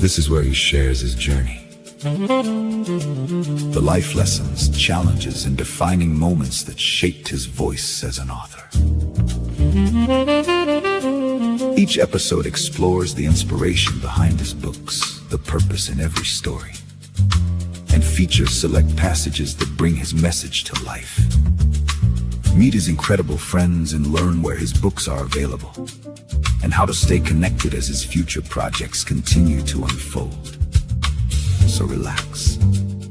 This is where he shares his journey. The life lessons, challenges, and defining moments that shaped his voice as an author. Each episode explores the inspiration behind his books, the purpose in every story, and features select passages that bring his message to life. Meet his incredible friends and learn where his books are available, and how to stay connected as his future projects continue to unfold. So relax,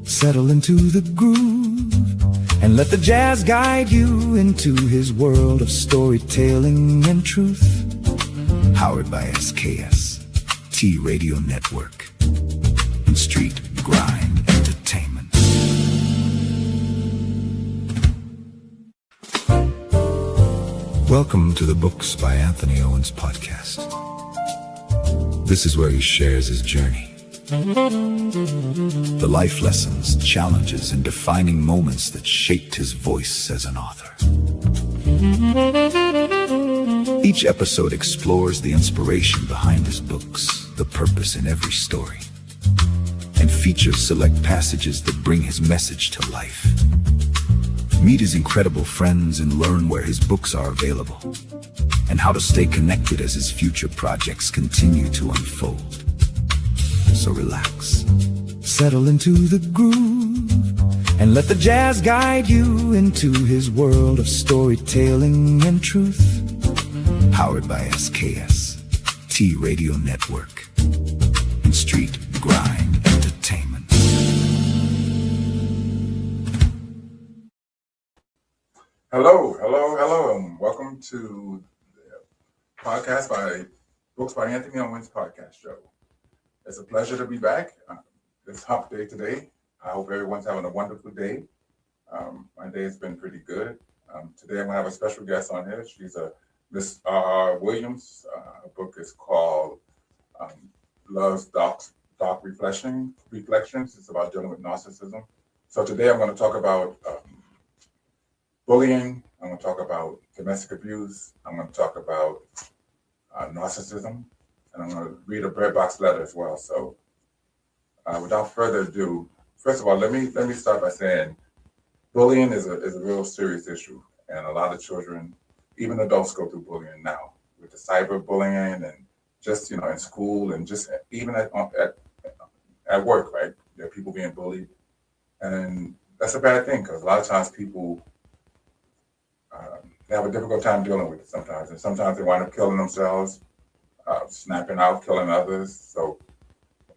settle into the groove, and let the jazz guide you into his world of storytelling and truth. Powered by SKST Radio Network and Street Grind Entertainment. Welcome to the Books by Anthony Owens podcast. This is where he shares his journey. The life lessons, challenges, and defining moments that shaped his voice as an author. Each episode explores the inspiration behind his books, the purpose in every story, and features select passages that bring his message to life. Meet his incredible friends and learn where his books are available, and how to stay connected as his future projects continue to unfold. So relax, settle into the groove, and let the jazz guide you into his world of storytelling and truth. Powered by SKST Radio Network and Street Grind Entertainment. Hello, and welcome to the podcast by Books by Anthony Owens podcast show. It's a pleasure to be back. It's hump day today. I hope everyone's having a wonderful day. My day has been pretty good. Today I'm going to have a special guest on here. She's Miss Williams. Her book is called Love's Dark Reflections. It's about dealing with narcissism. So today I'm going to talk about bullying. I'm going to talk about domestic abuse. I'm going to talk about narcissism. And I'm going to read a Bread Box letter as well. So without further ado, first of all, let me start by saying bullying is a real serious issue. And a lot of children, even adults, go through bullying now with the cyberbullying and just, in school and just even at work, right? There are people being bullied. And that's a bad thing because a lot of times people they have a difficult time dealing with it sometimes. And sometimes they wind up killing themselves, snapping out, killing others. So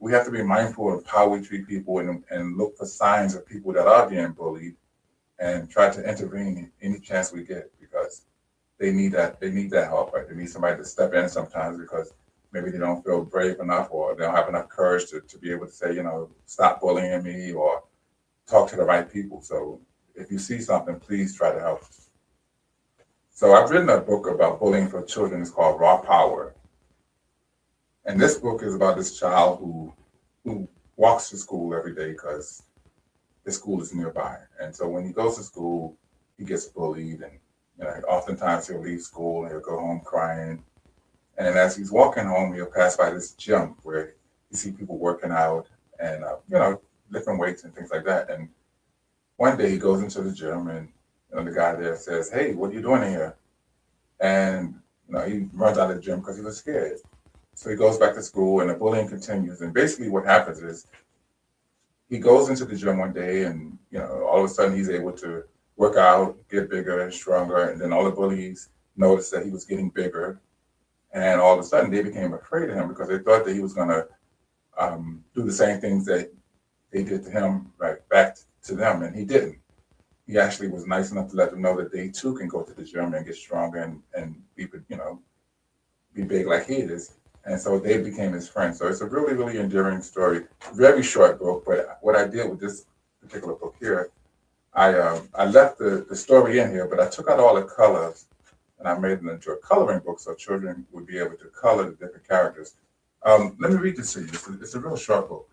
we have to be mindful of how we treat people and look for signs of people that are being bullied and try to intervene any chance we get because they need that help, right? They need somebody to step in sometimes because maybe they don't feel brave enough or they don't have enough courage to be able to say, stop bullying me or talk to the right people. So if you see something, please try to help. So I've written a book about bullying for children. It's called Raw Power. And this book is about this child who walks to school every day because the school is nearby. And so when he goes to school, he gets bullied and oftentimes he'll leave school and he'll go home crying. And as he's walking home, he'll pass by this gym where you see people working out and, lifting weights and things like that. And one day he goes into the gym and the guy there says, "Hey, what are you doing in here?" And, he runs out of the gym because he was scared. So he goes back to school and the bullying continues. And basically what happens is he goes into the gym one day and, all of a sudden he's able to work out, get bigger and stronger. And then all the bullies noticed that he was getting bigger. And all of a sudden they became afraid of him because they thought that he was going to do the same things that they did to him, right back to them. And he didn't. He actually was nice enough to let them know that they too can go to the gym and get stronger and be big like he is. And so they became his friends. So it's a really, really endearing story. Very short book, but what I did with this particular book here, I left the story in here, but I took out all the colors and I made it into a coloring book so children would be able to color the different characters. Let me read this to you. It's a real short book.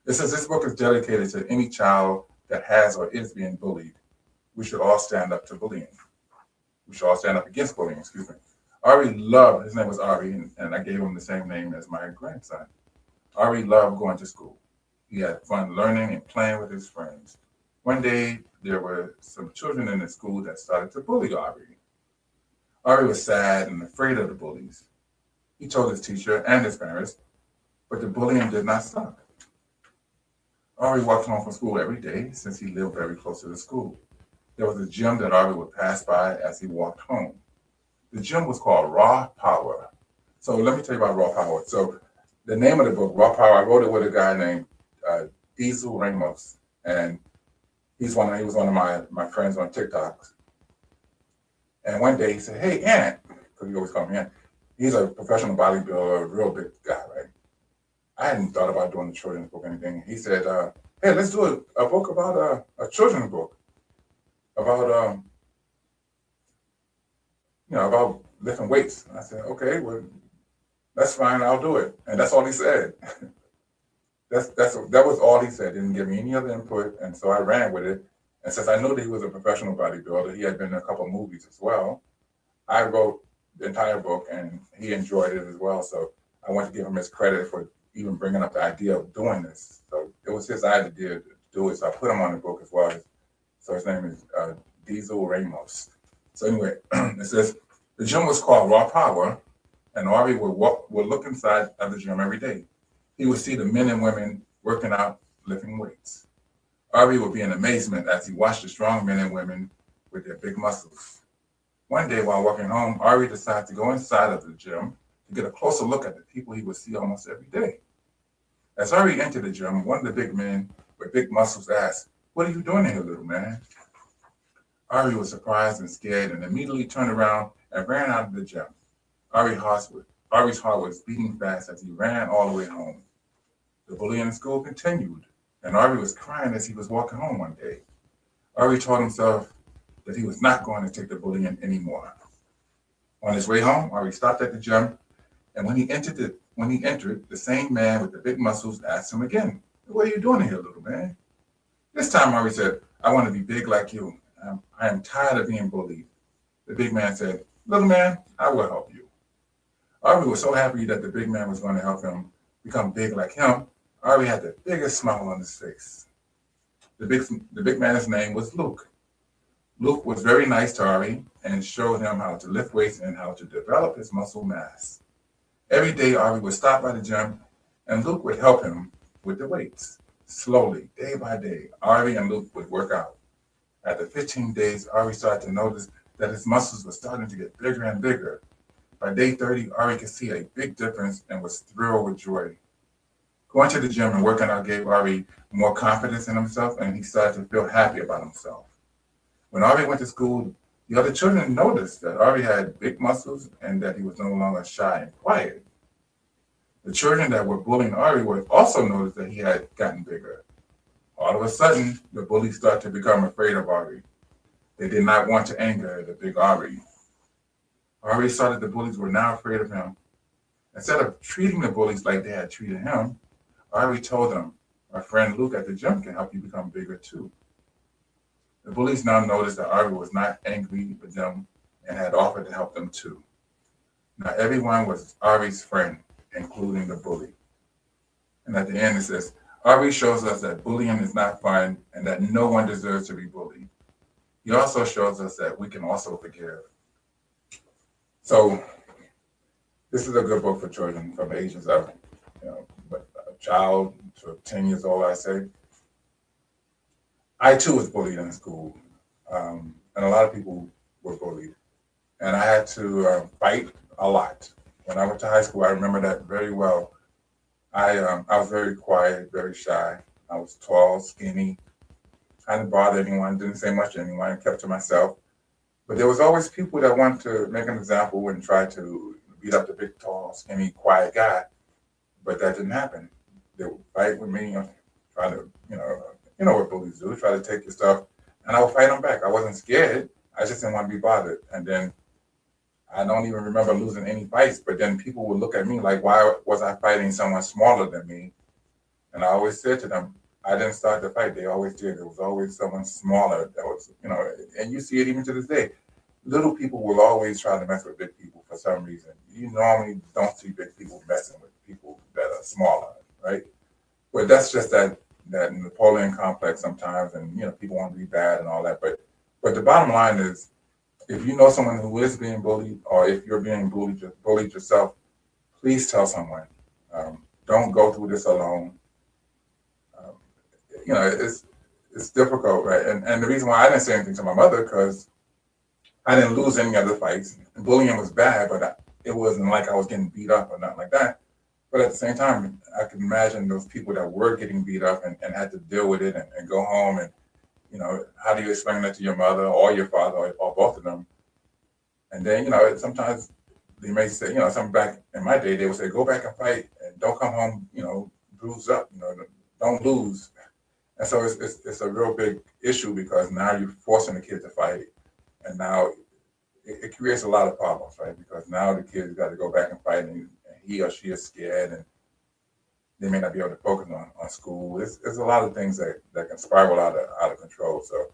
It says this book is dedicated to any child that has or is being bullied. We should all stand up to bullying. We should all stand up against bullying, excuse me. Ari loved, his name was Ari, and I gave him the same name as my grandson. Ari loved going to school. He had fun learning and playing with his friends. One day, there were some children in the school that started to bully Ari. Ari was sad and afraid of the bullies. He told his teacher and his parents, but the bullying did not stop. Ari walked home from school every day since he lived very close to the school. There was a gym that Ari would pass by as he walked home. The gym was called Raw Power. So let me tell you about Raw Power. So the name of the book, Raw Power, I wrote it with a guy named uh, Diesel Ramos, and he was one of my friends on TikTok. And one day he said, "Hey, Ant," because he always called me Ant. He's a professional bodybuilder, a real big guy, right? I hadn't thought about doing a children's book or anything. He said, "Hey, let's do a book about a children's book about about lifting weights." And I said, "Okay, well, that's fine. I'll do it." And that's all he said. That was all he said. Didn't give me any other input, and so I ran with it. And since I knew that he was a professional bodybuilder, he had been in a couple of movies as well. I wrote the entire book, and he enjoyed it as well. So I want to give him his credit for even bringing up the idea of doing this. So it was his idea to do it. So I put him on the book as well. So his name is Diesel Ramos. So anyway, it says the gym was called Raw Power, and Ari would look inside of the gym every day. He would see the men and women working out, lifting weights. Ari would be in amazement as he watched the strong men and women with their big muscles. One day while walking home, Ari decided to go inside of the gym to get a closer look at the people he would see almost every day. As Ari entered the gym, one of the big men with big muscles asked, "What are you doing here, little man?" Ari was surprised and scared and immediately turned around and ran out of the gym. Ari's heart was beating fast as he ran all the way home. The bullying in school continued, and Ari was crying as he was walking home one day. Ari told himself that he was not going to take the bullying anymore. On his way home, Ari stopped at the gym, and when he entered, the same man with the big muscles asked him again, "What are you doing here, little man?" This time, Ari said, "I want to be big like you. I am tired of being bullied." The big man said, "Little man, I will help you." Ari was so happy that the big man was going to help him become big like him. Ari had the biggest smile on his face. The big man's name was Luke. Luke was very nice to Ari and showed him how to lift weights and how to develop his muscle mass. Every day, Ari would stop by the gym, and Luke would help him with the weights. Slowly, day by day, Ari and Luke would work out. After 15 days, Ari started to notice that his muscles were starting to get bigger and bigger. By day 30, Ari could see a big difference and was thrilled with joy. Going to the gym and working out gave Ari more confidence in himself, and he started to feel happy about himself. When Ari went to school, the other children noticed that Ari had big muscles and that he was no longer shy and quiet. The children that were bullying Ari would also notice that he had gotten bigger. All of a sudden, the bullies started to become afraid of Ari. They did not want to anger the big Ari. Ari saw that the bullies were now afraid of him. Instead of treating the bullies like they had treated him, Ari told them, "My friend Luke at the gym can help you become bigger too." The bullies now noticed that Ari was not angry with them and had offered to help them too. Now everyone was Ari's friend, including the bully. And at the end it says, Ari shows us that bullying is not fun and that no one deserves to be bullied. He also shows us that we can also forgive. So this is a good book for children from the ages of, a child to 10 years old, I say. I too was bullied in school, and a lot of people were bullied. And I had to fight a lot. When I went to high school, I remember that very well. I was very quiet, very shy. I was tall, skinny. I didn't bother anyone, didn't say much to anyone, kept to myself. But there was always people that wanted to make an example and try to beat up the big, tall, skinny, quiet guy. But that didn't happen. They would fight with me, try to, you know what bullies do, try to take your stuff. And I would fight them back. I wasn't scared. I just didn't want to be bothered. And then I don't even remember losing any fights, but then people would look at me like, why was I fighting someone smaller than me? And I always said to them, I didn't start the fight. They always did. There was always someone smaller that was, and you see it even to this day. Little people will always try to mess with big people for some reason. You normally don't see big people messing with people that are smaller. right? But that's just that Napoleon complex sometimes, and people want to be bad and all that. But the bottom line is, if you know someone who is being bullied, or if you're being bullied yourself, please tell someone. Don't go through this alone. Um, it's difficult, right? And the reason why I didn't say anything to my mother, because I didn't lose any other fights. Bullying was bad, but it wasn't like I was getting beat up or nothing like that. But at the same time, I can imagine those people that were getting beat up and had to deal with it and go home. And, how do you explain that to your mother or your father or both of them? And then, sometimes they may say, something back in my day, they would say, go back and fight and don't come home, bruised up, don't lose. And so it's a real big issue, because now you're forcing the kid to fight. And now it creates a lot of problems, right? Because now the kid's got to go back and fight, and he or she is scared, and they may not be able to focus on school. It's a lot of things that can spiral out of control. So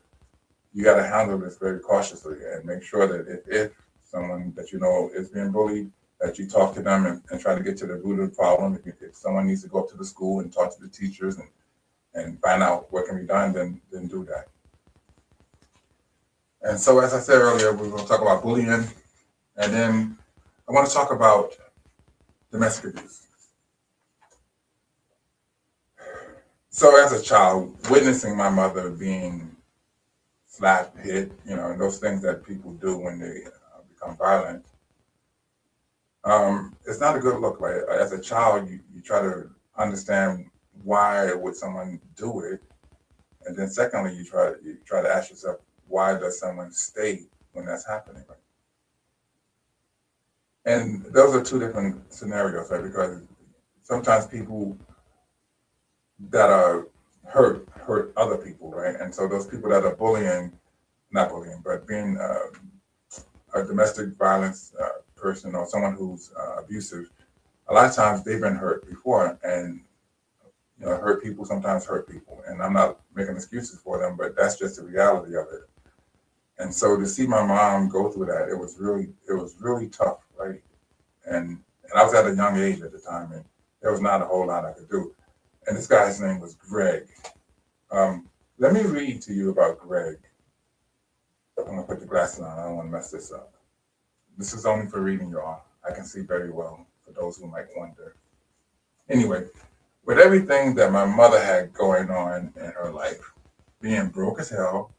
you got to handle this very cautiously and make sure that if someone that you know is being bullied, that you talk to them and try to get to the root of the problem. If someone needs to go up to the school and talk to the teachers and find out what can be done, then do that. And so, as I said earlier, we're going to talk about bullying, and then I want to talk about domestic abuse. So, as a child, witnessing my mother being slapped, hit, and those things that people do when they become violent, it's not a good look, right? As a child, you try to understand why would someone do it, and then secondly, you try to ask yourself, why does someone stay when that's happening? Right? And those are two different scenarios, right? Because sometimes people that are hurt other people, right? And so those people that are not bullying, but being a domestic violence person or someone who's abusive, a lot of times they've been hurt before, and hurt people sometimes hurt people. And I'm not making excuses for them, but that's just the reality of it. And so to see my mom go through that, it was really tough, right? And I was at a young age at the time, and there was not a whole lot I could do. And this guy's name was Greg. Let me read to you about Greg. I'm gonna put the glasses on. I don't want to mess this up. This is only for reading, y'all. I can see very well, for those who might wonder. Anyway, with everything that my mother had going on in her life, being broke as hell,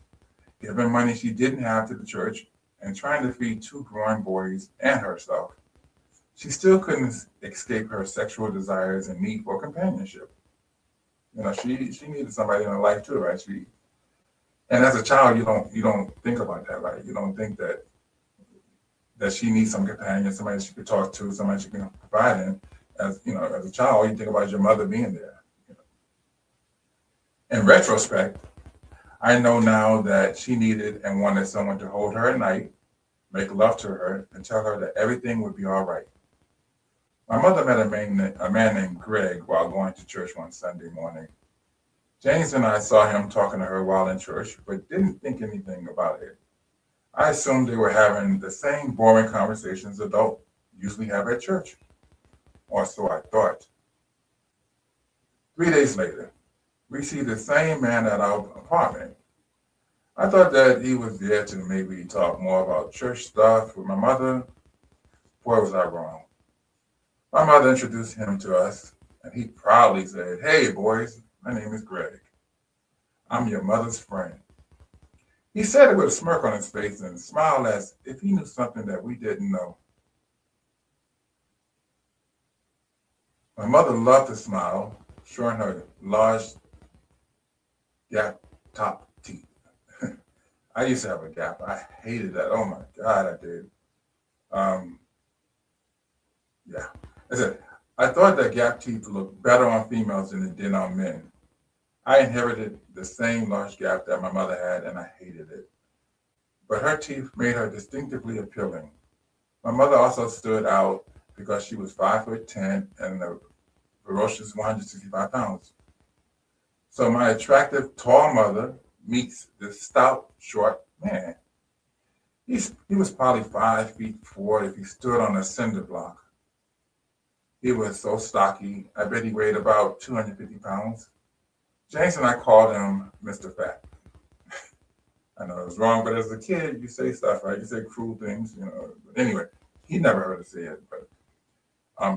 giving money she didn't have to the church, and trying to feed two growing boys and herself, she still couldn't escape her sexual desires and need for companionship. She needed somebody in her life too, right? And as a child, you don't think about that, right? You don't think that she needs some companion, somebody she could talk to, somebody she can provide in. As a child, you think about your mother being there. In retrospect, I know now that she needed and wanted someone to hold her at night, make love to her, and tell her that everything would be all right. My mother met a man named Greg while going to church one Sunday morning. James and I saw him talking to her while in church, but didn't think anything about it. I assumed they were having the same boring conversations adults usually have at church, or so I thought. 3 days later, we see the same man at our apartment. I thought that he was there to maybe talk more about church stuff with my mother. Boy, was I wrong. My mother introduced him to us, and he proudly said, "Hey, boys, my name is Greg. I'm your mother's friend." He said it with a smirk on his face and smiled as if he knew something that we didn't know. My mother loved to smile, showing her large gap top teeth. I used to have a gap. I hated that. Oh my God, I did. Yeah. I thought that gap teeth looked better on females than it did on men. I inherited the same large gap that my mother had, and I hated it. But her teeth made her distinctively appealing. My mother also stood out because she was 5'10" and a ferocious 165 pounds. So my attractive, tall mother meets this stout, short man. He was probably 5'4" if he stood on a cinder block. He was so stocky. I bet he weighed about 250 pounds. James and I called him Mr. Fat. I know it was wrong, but as a kid, you say stuff, right? You say cruel things, you know. But anyway, he never heard us say it, but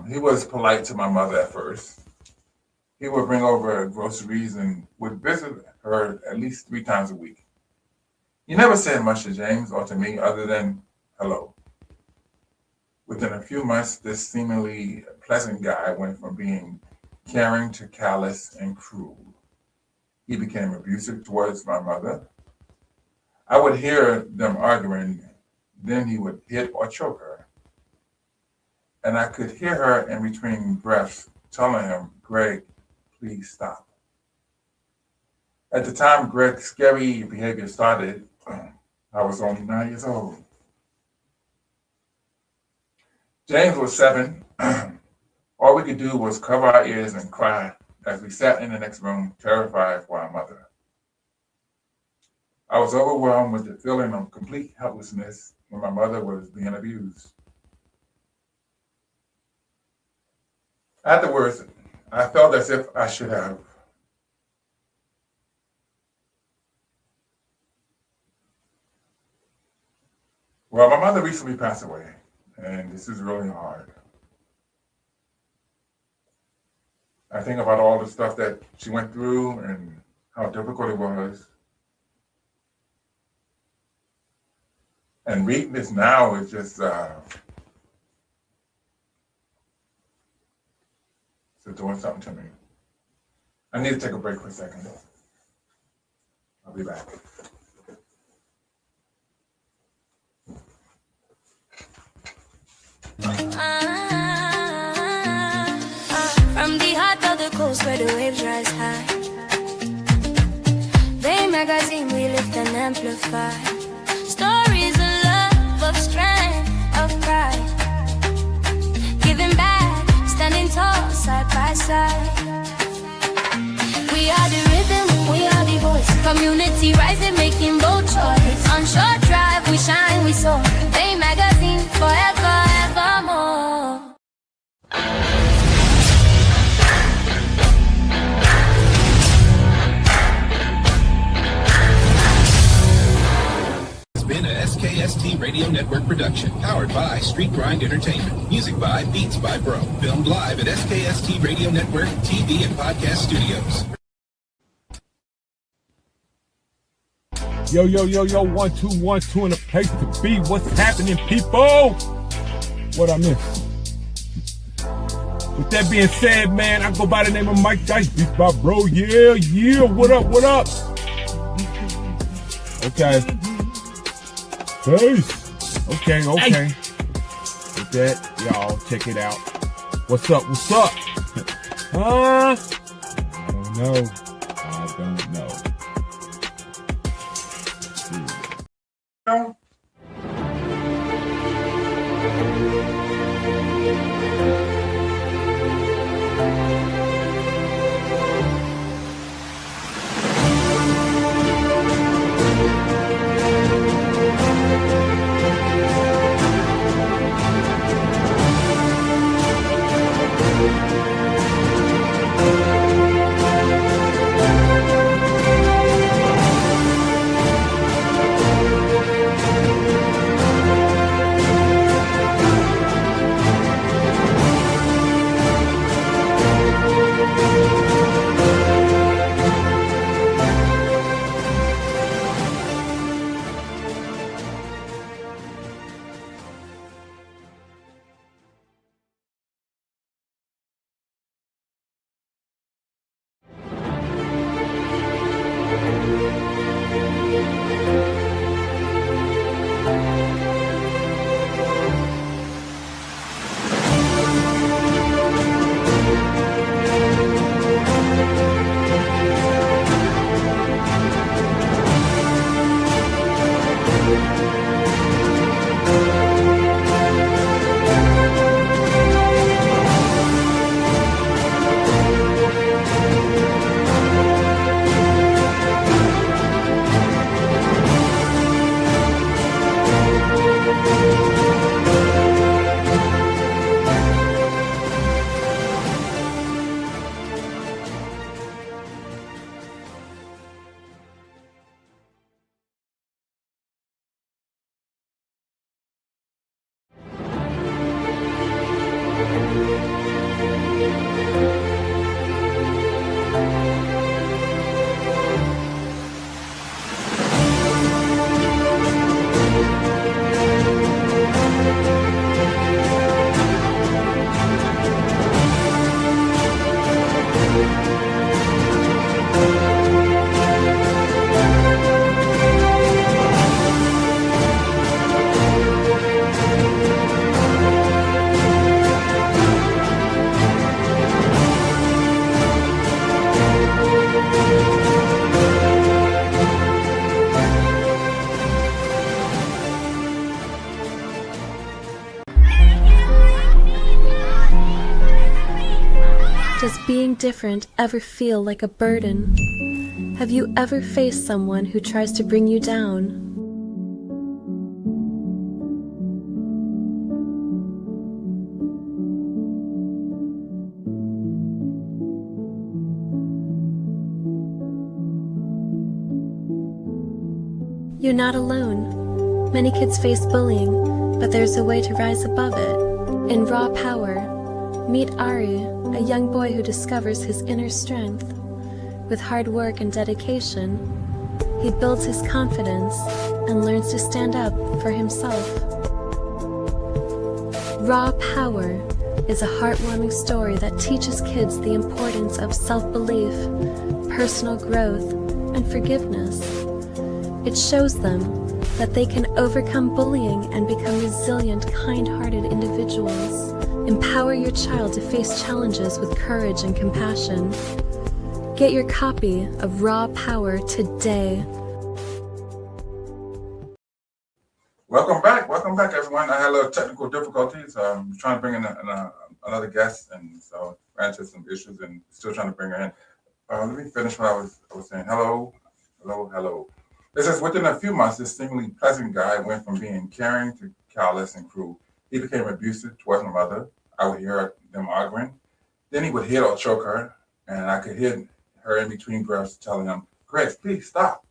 he was polite to my mother at first. He would bring over groceries and would visit her at least 3 times a week. He never said much to James or to me other than hello. Within a few months, this seemingly pleasant guy went from being caring to callous and cruel. He became abusive towards my mother. I would hear them arguing, then he would hit or choke her. And I could hear her in between breaths telling him, Greg, please stop. At the time Greg's scary behavior started, I was only 9 years old. James was 7. All we could do was cover our ears and cry as we sat in the next room, terrified for our mother. I was overwhelmed with the feeling of complete helplessness when my mother was being abused. Afterwards, I felt as if I should have Well, my mother recently passed away, and this is really hard. I think about all the stuff that she went through and how difficult it was. And reading this now is just it's doing something to me. I need to take a break for a second. I'll be back. From the heart of the coast where the waves rise high, they magazine we lift and amplify. Stories of love, of strength, of pride. Giving back, standing tall, side by side. We are the rhythm, we are the voice. Community rising, making bold choice. On short drive, we shine, we soar. They magazine, forever, evermore. Been a SKST Radio Network production, powered by Street Grind Entertainment. Music by Beats by Bro. Filmed live at SKST Radio Network TV and Podcast Studios. Yo, 1 2 1 2 in a place to be. What's happening, people? What I miss? With that being said, man, I go by the name of Mike Dice, Beats by Bro. Yeah. What up? Okay. Peace. Okay. With that, y'all, check it out. What's up? Huh? I don't know. different ever feel like a burden? Have you ever faced someone who tries to bring you down? You're not alone. Many kids face bullying, but there's a way to rise above it. In Raw Power, meet Ari, a young boy who discovers his inner strength. With hard work and dedication, he builds his confidence and learns to stand up for himself. Raw Power is a heartwarming story that teaches kids the importance of self-belief, personal growth, and forgiveness. It shows them that they can overcome bullying and become resilient, kind-hearted individuals. Empower your child to face challenges with courage and compassion. Get your copy of Raw Power today. Welcome back, everyone. I had a little technical difficulties. I'm trying to bring in another guest, and so ran into some issues, and still trying to bring her in. Let me finish what I was saying. Hello. It says, within a few months, this seemingly pleasant guy went from being caring to callous and cruel. He became abusive towards my mother. I would hear them arguing. Then he would hit or choke her, and I could hear her in between breaths telling him, "Greg, please stop."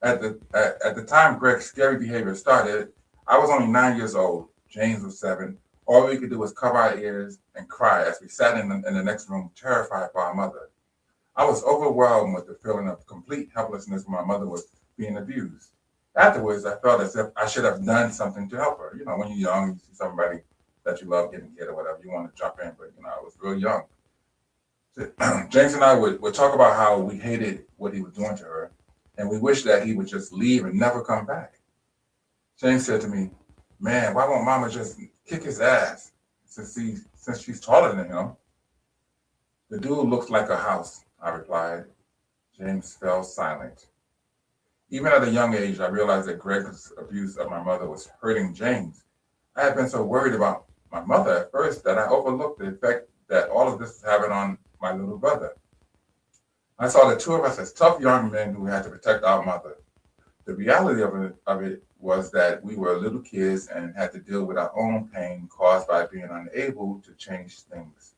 At the time Greg's scary behavior started, I was only 9 years old. James was 7. All we could do was cover our ears and cry as we sat in the next room, terrified for our mother. I was overwhelmed with the feeling of complete helplessness when my mother was being abused. Afterwards, I felt as if I should have done something to help her. You know, when you're young, you see somebody that you love getting hit or whatever, you want to jump in, but I was real young. James and I would talk about how we hated what he was doing to her, and we wished that he would just leave and never come back. James said to me, "Man, why won't Mama just kick his ass since she's taller than him?" "The dude looks like a house," I replied. James fell silent. Even at a young age, I realized that Greg's abuse of my mother was hurting James. I had been so worried about my mother at first that I overlooked the effect that all of this was having on my little brother. I saw the two of us as tough young men who had to protect our mother. The reality of it was that we were little kids and had to deal with our own pain caused by being unable to change things.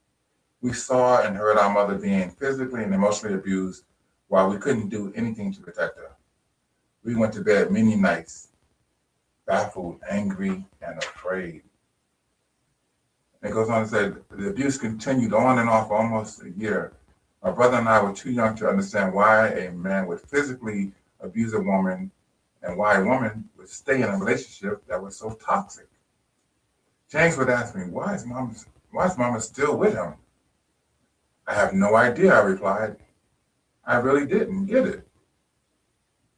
We saw and heard our mother being physically and emotionally abused while we couldn't do anything to protect her. We went to bed many nights, baffled, angry, and afraid. It goes on to say, the abuse continued on and off for almost a year. My brother and I were too young to understand why a man would physically abuse a woman and why a woman would stay in a relationship that was so toxic. James would ask me, why is Mama still with him? I have no idea, I replied. I really didn't get it.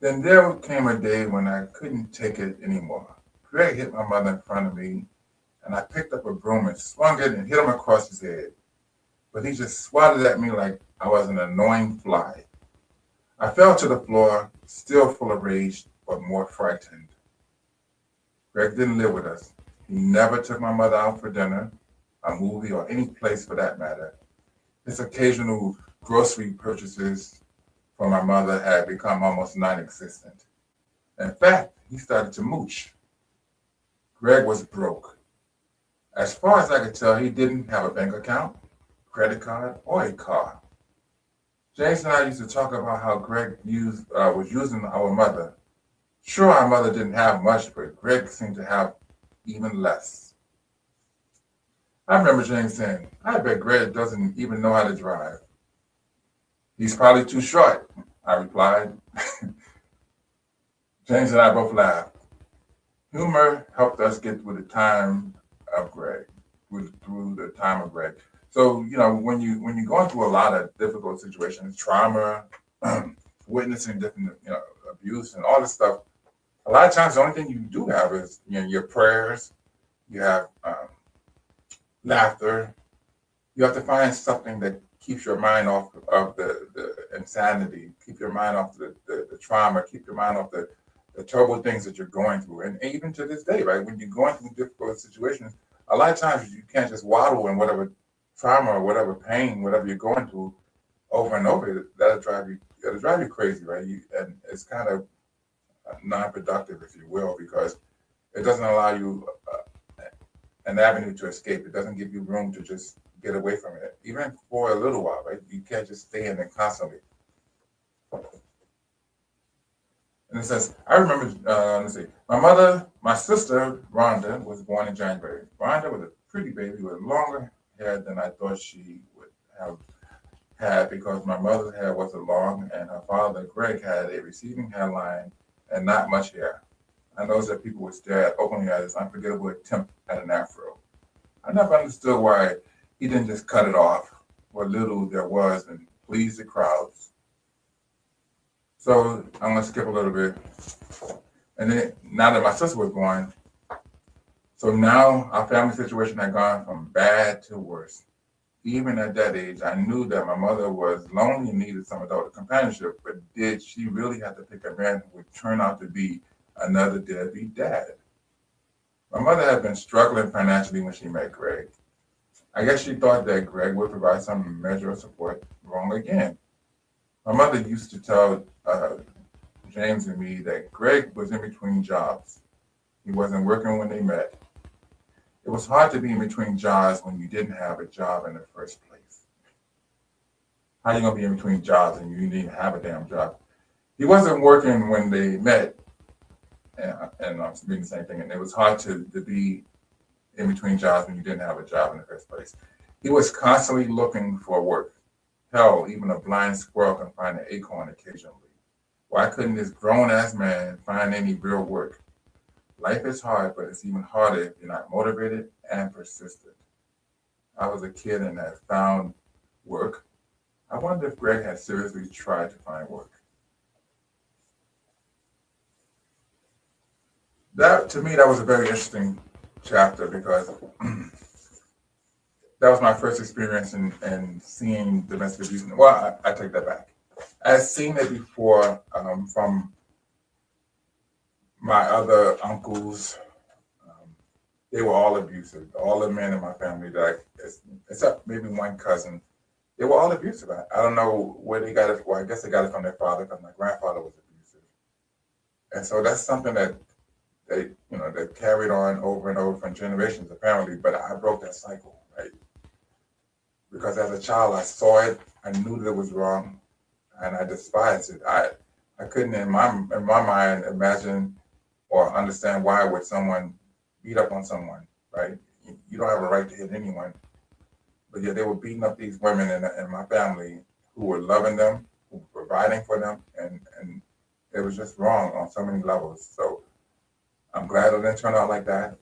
Then there came a day when I couldn't take it anymore. Greg hit my mother in front of me, and I picked up a broom and swung it and hit him across his head. But he just swatted at me like I was an annoying fly. I fell to the floor, still full of rage, but more frightened. Greg didn't live with us. He never took my mother out for dinner, a movie, or any place for that matter. His occasional grocery purchases for my mother had become almost non-existent. In fact, he started to mooch. Greg was broke. As far as I could tell, he didn't have a bank account, credit card, or a car. James and I used to talk about how Greg was using our mother. Sure, our mother didn't have much, but Greg seemed to have even less. I remember James saying, "I bet Greg doesn't even know how to drive." "He's probably too short," I replied. James and I both laughed. Humor helped us get through the time of Greg. So, when you're going through a lot of difficult situations, trauma, witnessing different, abuse and all this stuff, a lot of times the only thing you do have is, your prayers. You have laughter. You have to find something that keeps your mind off of the insanity, keep your mind off the trauma, keep your mind off the terrible things that you're going through. And even to this day, right, when you're going through difficult situations, a lot of times you can't just waddle in whatever trauma or whatever pain, whatever you're going through. over and over, it'll drive you crazy, right? And it's kind of non-productive, if you will, because it doesn't allow you an avenue to escape. It doesn't give you room to just get away from it, even for a little while, right? You can't just stay in it constantly. And it says, I remember, let's see, my sister, Rhonda, was born in January. Rhonda was a pretty baby with longer hair than I thought she would have had because my mother's hair wasn't long and her father, Greg, had a receding hairline and not much hair. I noticed that people would stare openly at his unforgettable attempt at an afro. I never understood why he didn't just cut it off, what little there was, and please the crowds. So I'm gonna skip a little bit. And then now that my sister was born, so now our family situation had gone from bad to worse. Even at that age, I knew that my mother was lonely and needed some adult companionship, but did she really have to pick a man who would turn out to be another deadbeat dad? My mother had been struggling financially when she met Greg. I guess she thought that Greg would provide some measure of support. Wrong again. My mother used to tell James and me that Greg was in between jobs. He wasn't working when they met. It was hard to be in between jobs when you didn't have a job in the first place. How are you gonna be in between jobs and you didn't have a damn job? He wasn't working when they met, and I'm doing the same thing. And it was hard to be in between jobs when you didn't have a job in the first place. He was constantly looking for work. Hell, even a blind squirrel can find an acorn occasionally. Why couldn't this grown-ass man find any real work? Life is hard, but it's even harder if you're not motivated and persistent. I was a kid and had found work. I wonder if Greg had seriously tried to find work. That, to me, that was a very interesting chapter because that was my first experience in seeing domestic abuse. Well, I take that back. I had seen it before from my other uncles. They were all abusive. All the men in my family, except maybe one cousin, they were all abusive. I don't know where they got it. Well, I guess they got it from their father because my grandfather was abusive. And so that's something that they carried on over and over from generations apparently, but I broke that cycle, right? Because as a child, I saw it, I knew that it was wrong, and I despised it. I couldn't in my mind imagine or understand why would someone beat up on someone, right? You don't have a right to hit anyone. But yet they were beating up these women in my family who were loving them, who were providing for them, and it was just wrong on so many levels. So I'm glad it didn't turn out like that.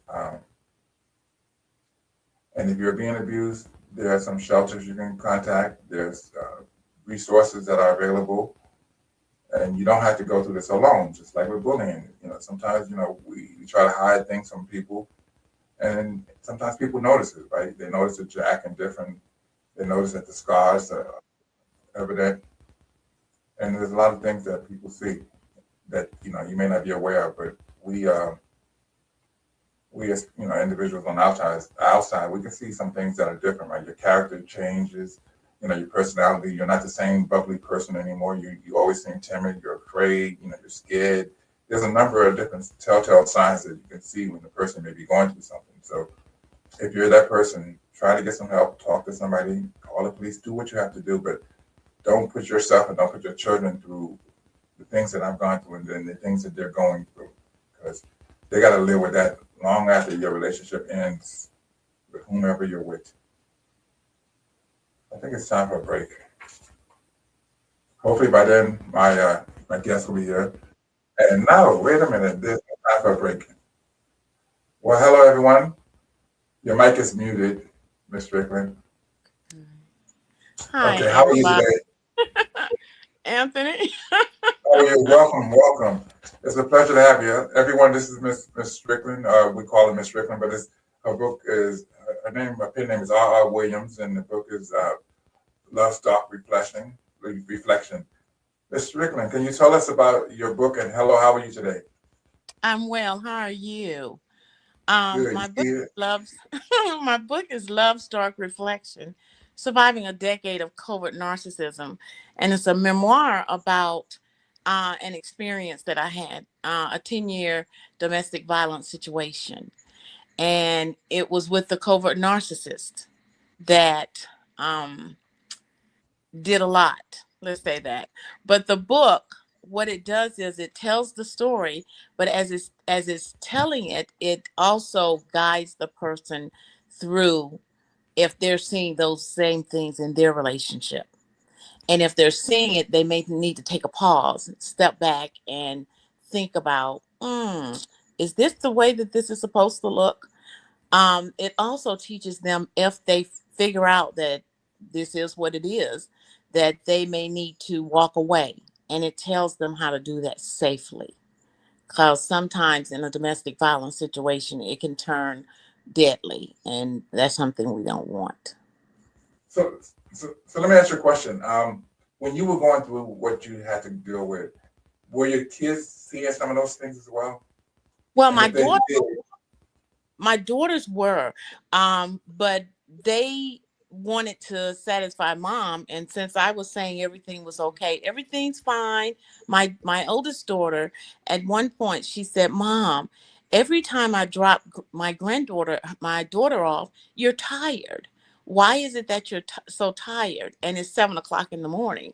And if you're being abused, there are some shelters you can contact. There's resources that are available. And you don't have to go through this alone, just like with bullying. Sometimes, we try to hide things from people. And sometimes people notice it, right? They notice that you're acting different. They notice that the scars are evident. And there's a lot of things that people see that, you may not be aware of, but we as individuals on the outside, we can see some things that are different, right? Your character changes, your personality. You're not the same bubbly person anymore. You always seem timid. You're afraid. You're scared. There's a number of different telltale signs that you can see when the person may be going through something. So if you're that person, try to get some help. Talk to somebody. Call the police. Do what you have to do, but don't put yourself and don't put your children through the things that I've gone through and then the things that they're going through, because they got to live with that long after your relationship ends with whomever you're with. I think it's time for a break. Hopefully by then my guest will be here. And now, wait a minute, there's no time for a break. Well, hello everyone. Your mic is muted, Ms. Strickland. Hi, okay, how are you today? Anthony. Oh, you're welcome. It's a pleasure to have you. Everyone, this is Miss Strickland. We call her Miss Strickland, but her pen name is R.R. Williams, and the book is Love Stock Reflection. Miss Strickland, can you tell us about your book and hello, how are you today? I'm well. How are you? Good. My book is Love Stock Reflection. Surviving a Decade of Covert Narcissism. And it's a memoir about an experience that I had, a 10-year domestic violence situation. And it was with the covert narcissist that did a lot. Let's say that. But the book, what it does is it tells the story, but as it's telling it, it also guides the person through if they're seeing those same things in their relationship. And if they're seeing it, they may need to take a pause, step back, and think about, is this the way that this is supposed to look? It also teaches them if they figure out that this is what it is, that they may need to walk away. And it tells them how to do that safely. Because sometimes in a domestic violence situation, it can turn deadly. And that's something we don't want. So let me ask you a question. When you were going through what you had to deal with, were your kids seeing some of those things as well? Well, And if they did, my daughters were, but they wanted to satisfy mom. And since I was saying everything was okay, everything's fine. My oldest daughter, at one point, she said, "Mom, every time I drop my daughter off, you're tired. Why is it that you're so tired?" And it's 7 o'clock in the morning.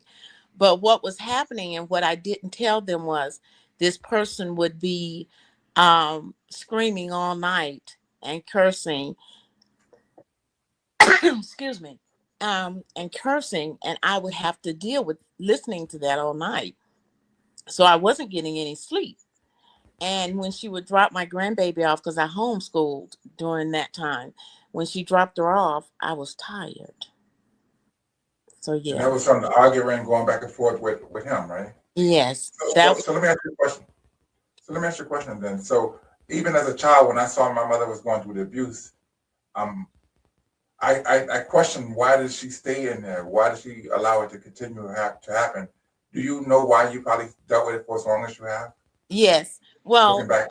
But what was happening and what I didn't tell them was this person would be screaming all night and cursing, excuse me, and cursing, and I would have to deal with listening to that all night. So I wasn't getting any sleep. And when she would drop my grandbaby off, because I homeschooled during that time, when she dropped her off, I was tired. So and yeah, that was from the arguing, going back and forth with him, right? yes, So, that so, was so let me ask you a question. So let me ask you a question then. So even as a child, when I saw my mother was going through the abuse, um, I questioned, why did she stay in there? Why did she allow it to continue to happen? Do you know why you probably dealt with it for as long as you have? yes. Looking Well, back,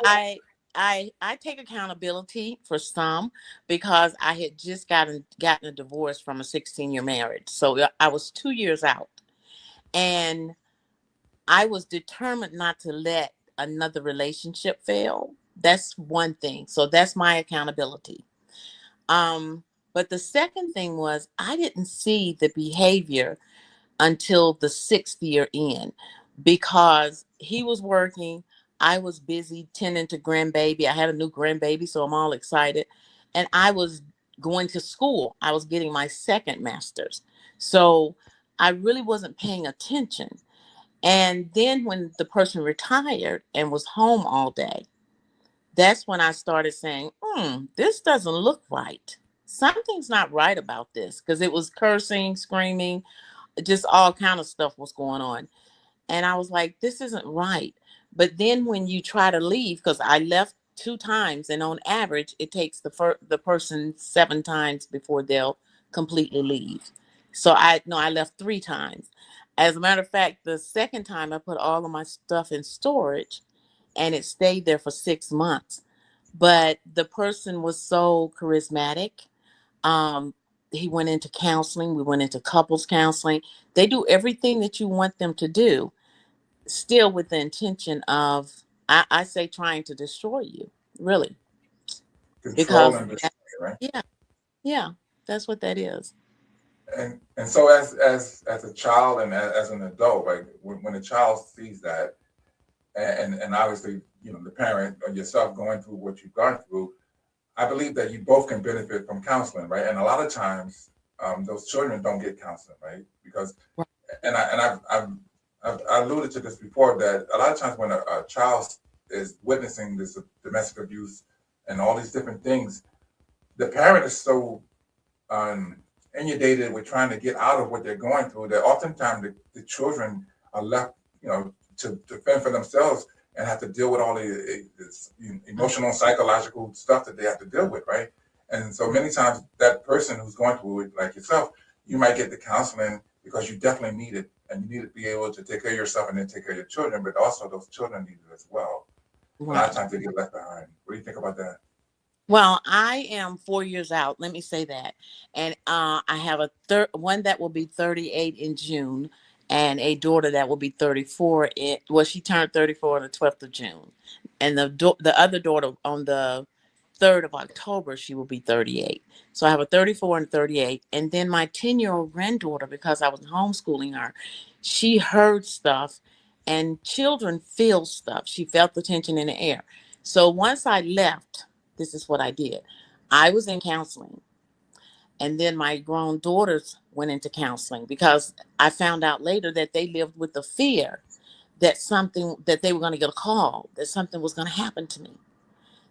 I take accountability for some because I had just gotten a divorce from a 16-year marriage. So I was 2 years out, and I was determined not to let another relationship fail. That's one thing. So that's my accountability. Um, but the second thing was I didn't see the behavior until the 6th year in, because he was working. I was busy tending to grandbaby. I had a new grandbaby, so I'm all excited. And I was going to school. I was getting my second master's. So I really wasn't paying attention. And then when the person retired and was home all day, that's when I started saying, this doesn't look right. Something's not right about this, because it was cursing, screaming, just all kind of stuff was going on. And I was like, this isn't right. But then when you try to leave, because I left 2 times, and on average, it takes the person 7 times before they'll completely leave. So I left 3 times. As a matter of fact, the second time I put all of my stuff in storage, and it stayed there for 6 months. But the person was so charismatic. um, he went into counseling. We went into couples counseling. They do everything that you want them to do, still with the intention of, I say, trying to destroy you, really, control because and destroy, right? yeah, yeah, that's what that is. And so as a child and as an adult, like when a child sees that, and obviously, the parent or yourself going through what you've gone through, I believe that you both can benefit from counseling, right? And a lot of times, those children don't get counseling, right? Because, Right. I've alluded to this before, that a lot of times when a child is witnessing this domestic abuse and all these different things, the parent is so inundated with trying to get out of what they're going through that oftentimes the children are left, to fend for themselves and have to deal with all this emotional, psychological stuff that they have to deal with, right? And so many times that person who's going through it, like yourself, you might get the counseling because you definitely need it, and you need to be able to take care of yourself and then take care of your children, but also those children need it as well. A lot of Right. times they get left behind. What do you think about that? Well, I am 4 years out. Let me say that, and I have a third one that will be 38 in June, and a daughter that will be 34. Well, she turned 34 on the 12th of June, and the other daughter on the 3rd of October she will be 38. So I have a 34 and 38, and then my 10-year-old granddaughter, because I was homeschooling her, she heard stuff, and children feel stuff. She felt the tension in the air. So once I left, this is what I did. I was in counseling, and then my grown daughters went into counseling because I found out later that they lived with the fear that they were going to get a call, that something was going to happen to me.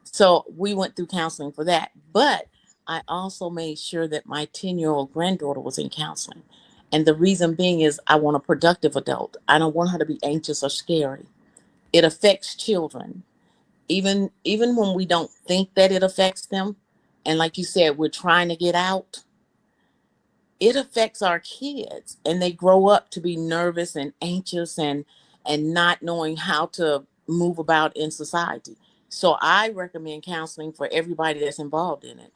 So we went through counseling for that. But I also made sure that my 10-year-old granddaughter was in counseling. And the reason being is I want a productive adult. I don't want her to be anxious or scary. It affects children even when we don't think that it affects them, and like you said, we're trying to get out, it affects our kids, and they grow up to be nervous and anxious and not knowing how to move about in society. So I recommend counseling for everybody that's involved in it.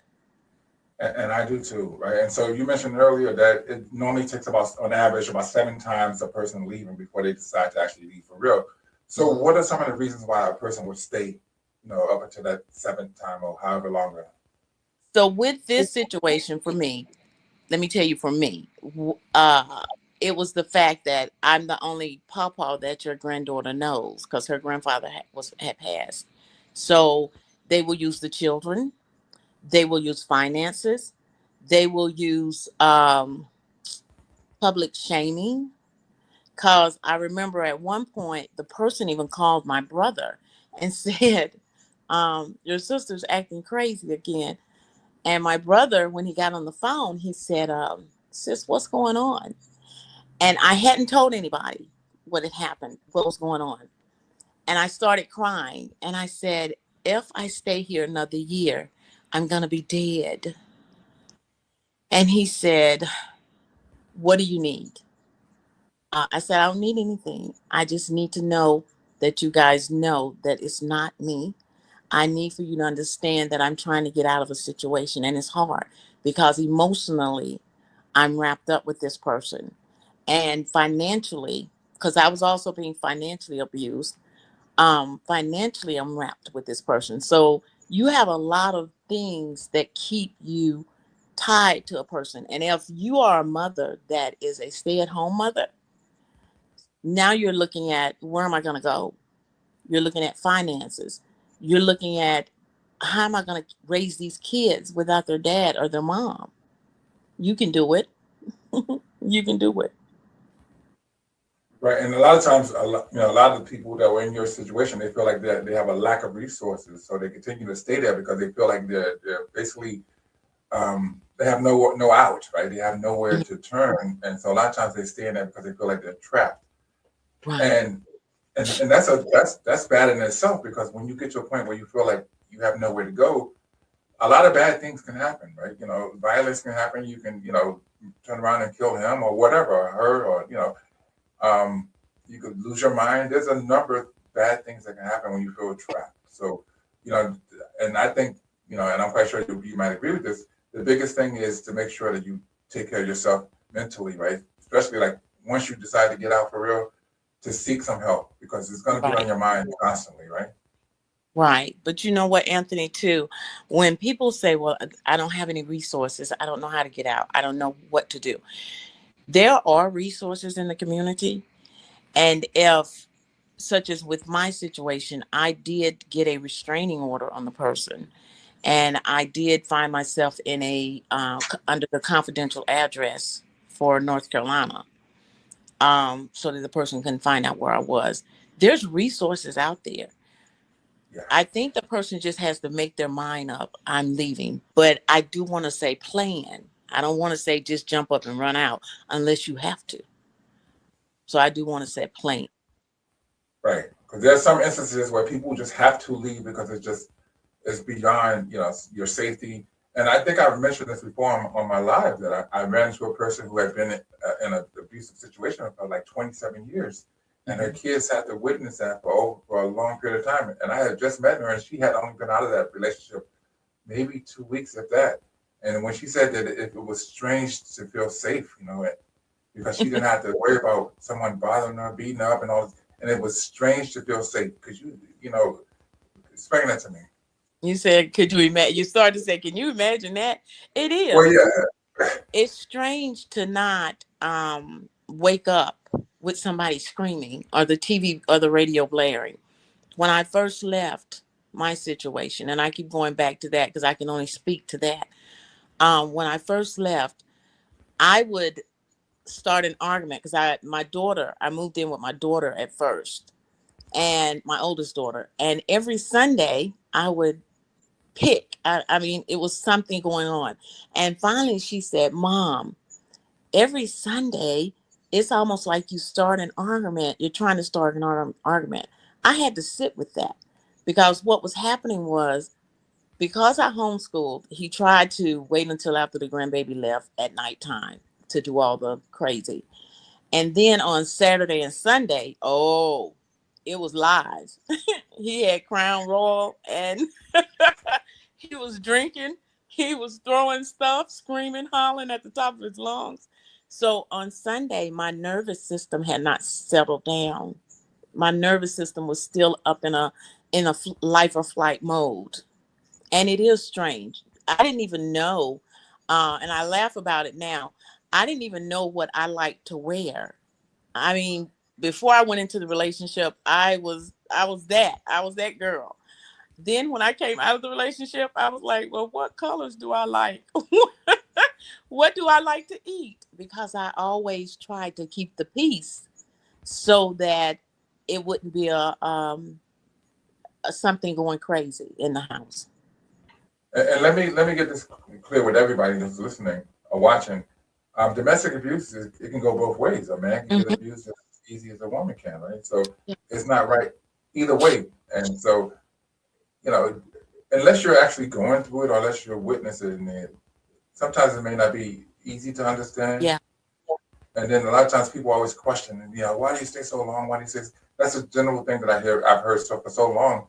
And I do too, right? And so you mentioned earlier that it normally takes about, on average, about 7 times a person leaving before they decide to actually leave for real. So what are some of the reasons why a person would stay, up until that 7th time or however longer? So with this situation for me, let me tell you, for me, it was the fact that I'm the only pawpaw that your granddaughter knows because her grandfather had passed. So they will use the children, they will use finances, they will use public shaming. Because I remember at one point the person even called my brother and said, "Your sister's acting crazy again." And my brother, when he got on the phone, he said, "Sis, what's going on?" And I hadn't told anybody what had happened, what was going on. And I started crying. And I said, "If I stay here another year, I'm going to be dead." And he said, "What do you need?" I said, "I don't need anything. I just need to know that you guys know that it's not me. I need for you to understand that I'm trying to get out of a situation, and it's hard because emotionally I'm wrapped up with this person, and financially, because I was also being financially abused. Financially, I'm wrapped with this person. So you have a lot of things that keep you tied to a person. And if you are a mother that is a stay-at-home mother, now you're looking at, where am I going to go? You're looking at finances. You're looking at, how am I going to raise these kids without their dad or their mom? You can do it. You can do it. Right, and a lot of times, a lot of the people that were in your situation, they feel like they have a lack of resources, so they continue to stay there because they feel like they're basically they have no out, right? They have nowhere Mhm. to turn, and so a lot of times they stay in there because they feel like they're trapped. Right. And that's bad in itself, because when you get to a point where you feel like you have nowhere to go, a lot of bad things can happen, right? Violence can happen. You can turn around and kill him or whatever, or her, or you could lose your mind. There's a number of bad things that can happen when you feel trapped. So, you know, and I think, and I'm quite sure you might agree with this. The biggest thing is to make sure that you take care of yourself mentally, right? Especially like once you decide to get out for real, to seek some help, because it's going to be on Right. your mind constantly, right? Right. But you know what, Anthony, too, when people say, well, I don't have any resources, I don't know how to get out, I don't know what to do, there are resources in the community. And if, such as with my situation, I did get a restraining order on the person, and I did find myself in under the confidential address for North Carolina, so that the person couldn't find out where I was. There's resources out there. Yeah. I think the person just has to make their mind up. I'm leaving, but I do want to say plan. I don't want to say just jump up and run out unless you have to. So I do want to say plan. Right. Because there's some instances where people just have to leave because it's beyond your safety. And I think I've mentioned this before on my live, that I ran into a person who had been in an abusive situation for like 27 years, and her kids had to witness that for a long period of time. And I had just met her, and she had only been out of that relationship maybe 2 weeks at that. And when she said that it was strange to feel safe, because she didn't have to worry about someone bothering her, beating her up, and all. And it was strange to feel safe because explain that to me. You said, could you imagine? You started to say, can you imagine that? It Well, is. yeah. It's strange to not wake up with somebody screaming or the TV or the radio blaring. When I first left my situation, and I keep going back to that because I can only speak to that. When I first left, I would start an argument because I moved in with my daughter at first, and my oldest daughter. And every Sunday I would pick. I mean, it was something going on. And finally she said, Mom, every Sunday, it's almost like you start an argument. You're trying to start an argument. I had to sit with that because what was happening was, because I homeschooled, he tried to wait until after the grandbaby left at nighttime to do all the crazy. And then on Saturday and Sunday, oh, it was live. He had Crown Royal and he was drinking. He was throwing stuff, screaming, hollering at the top of his lungs. So on Sunday, my nervous system had not settled down. My nervous system was still up in a life or flight mode. And it is strange. I didn't even know, and I laugh about it now. I didn't even know what I liked to wear. I mean, before I went into the relationship, I was that girl. Then when I came out of the relationship, I was like, well, what colors do I like? What do I like to eat? Because I always tried to keep the peace so that it wouldn't be a something going crazy in the house. And let me get this clear with everybody that's listening or watching. Domestic abuse it can go both ways. A man can get Mhm. abused as easy as a woman can, right? So Yeah. it's not right either way. And so, you know, unless you're actually going through it or unless you're witnessing it, sometimes it may not be easy to understand. Yeah. And then a lot of times people always question, why do you stay so long? Why do you stay? That's a general thing that I've heard for so long.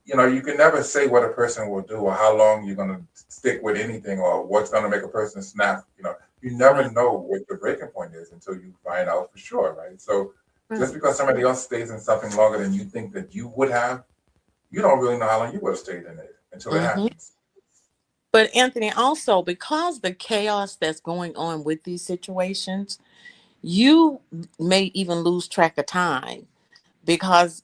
You can never say what a person will do or how long you're going to stick with anything or what's going to make a person snap. You never know what the breaking point is until you find out for sure, right? So just because somebody else stays in something longer than you think that you would have, you don't really know how long you would have stayed in it until it Mhm. happens. But Anthony, also because the chaos that's going on with these situations, you may even lose track of time because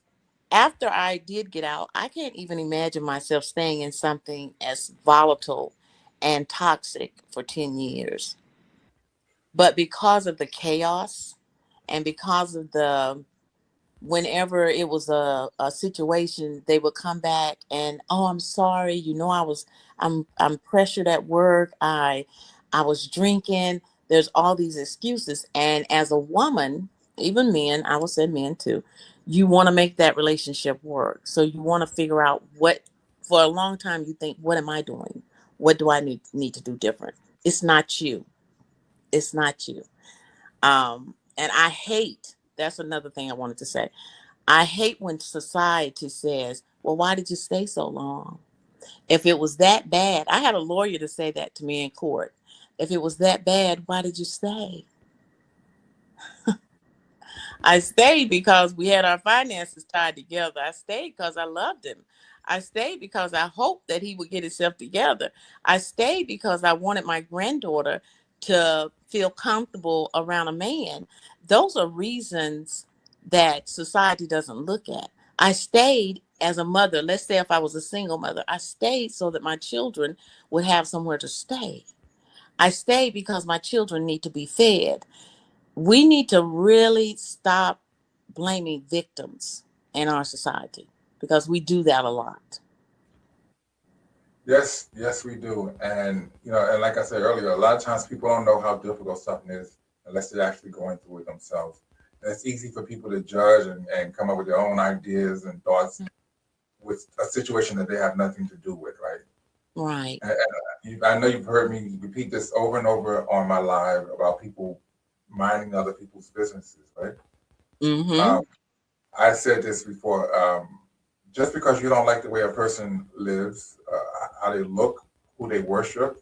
after I did get out, I can't even imagine myself staying in something as volatile and toxic for 10 years. But because of the chaos and because of whenever it was a situation, they would come back and, oh, I'm sorry, I'm pressured at work. I was drinking. There's all these excuses. And as a woman, even men, I would say men too, you want to make that relationship work. So you want to figure out for a long time you think, what am I doing? What do I need to do different? It's not you. It's not you. And that's another thing I wanted to say. I hate when society says, well, why did you stay so long? If it was that bad, I had a lawyer to say that to me in court. If it was that bad, why did you stay? I stayed because we had our finances tied together. I stayed because I loved him. I stayed because I hoped that he would get himself together. I stayed because I wanted my granddaughter to feel comfortable around a man. Those are reasons that society doesn't look at. I stayed as a mother. Let's say if I was a single mother, I stayed so that my children would have somewhere to stay. I stayed because my children need to be fed. We need to really stop blaming victims in our society because we do that a lot. Yes, we do. And like I said earlier, a lot of times people don't know how difficult something is unless they're actually going through it themselves. And it's easy for people to judge and come up with their own ideas and thoughts with a situation that they have nothing to do with, right? Right. And I know you've heard me repeat this over and over on my live about people minding other people's businesses, right? Mm-hmm. I said this before. Just because you don't like the way a person lives, how they look, who they worship,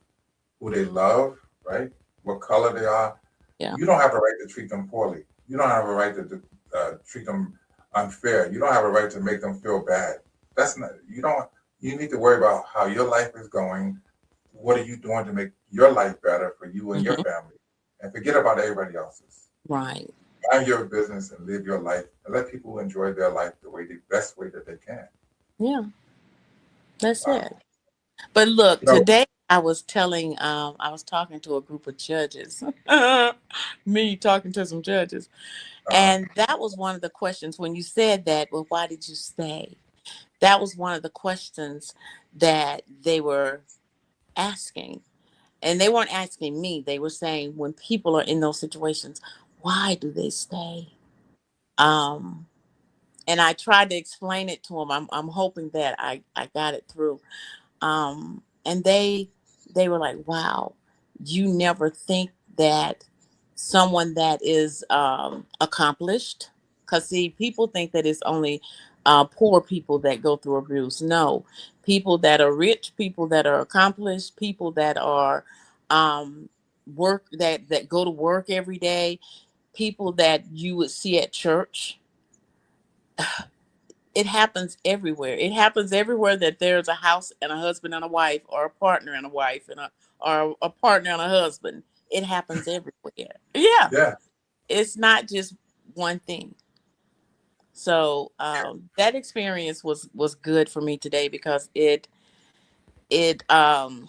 who they love, right? What color they are. Yeah. You don't have a right to treat them poorly. You don't have a right to treat them unfair. You don't have a right to make them feel bad. That's not, you don't, you need to worry about how your life is going. What are you doing to make your life better for you and your family? And forget about everybody else's. Right. Mind your business and live your life and let people enjoy their life the best way that they can. Yeah. That's it. But look, No, today I was talking to a group of judges, me talking to some judges. And that was one of the questions when you said that, well, why did you stay? That was one of the questions that they were asking. And they weren't asking me. They were saying when people are in those situations, why do they stay? Um, and I tried to explain it to them. I'm hoping that I got it through. And they were like, wow, you never think that someone that is accomplished, because see, people think that it's only poor people that go through abuse. No, people that are rich, people that are accomplished, people that are work that go to work every day, people that you would see at church. It happens everywhere. It happens everywhere that there's a house and a husband and a wife, or a partner and a wife, and or a partner and a husband. It happens everywhere. Yeah, yeah. it's not just one thing. So that experience was good for me today because it um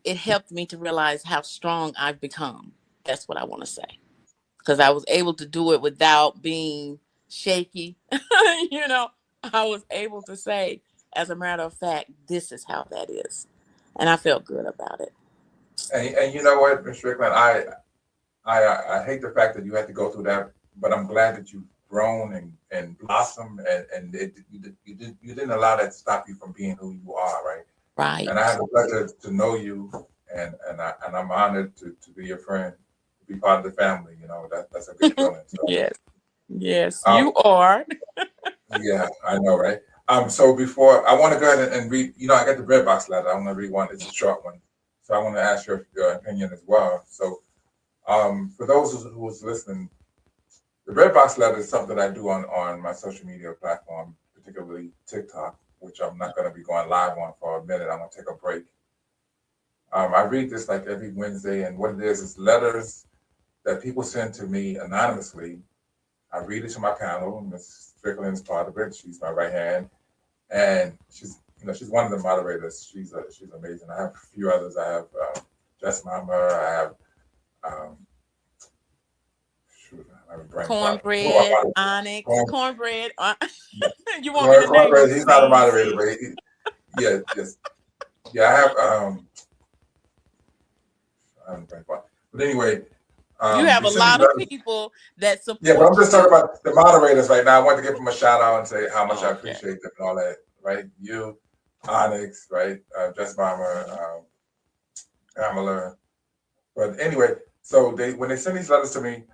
it helped me to realize how strong I've become. That's what I want to say, because I was able to do it without being shaky. you know, I was able to say, as a matter of fact, this is how that is. And I felt good about it. And you know what, Ms. Strickland, I hate the fact that you had to go through that, but I'm glad that you've grown and blossomed, and you didn't allow that to stop you from being who you are, right? Right. And I had the pleasure to know you, and I'm honored to be your friend, to be part of the family. You know, that's a good feeling. So, Yes. Yes, um, you are. yeah, I know, right? So before I want to go ahead and read, you know, I got the bread box letter. I want to read one. It's a short one, so I want to ask your opinion as well. So, for those who's listening, the bread box letter is something I do on my social media platform, particularly TikTok, which I'm not going to be going live on for a minute. I'm going to take a break. I read this like every Wednesday, and what it is letters that people send to me anonymously. I read it to my panel. Ms. Strickland is part of it. She's my right hand, and she's one of the moderators. She's amazing. I have a few others. I have Jess Mama. I have Cornbread, Onyx, cornbread. You want me to name Cornbread. them? He's not a moderator, Stacey? but yeah, yes, yeah. I have but anyway, You have you a send me lot of letters. people that Yeah, but support I'm just talking you. about the moderators right now. I want to give them a shout out and say how much I Oh, okay. appreciate them and all that, right? You, Onyx, right? Jess Bomber, Pamela. But anyway, so when they send these letters to me,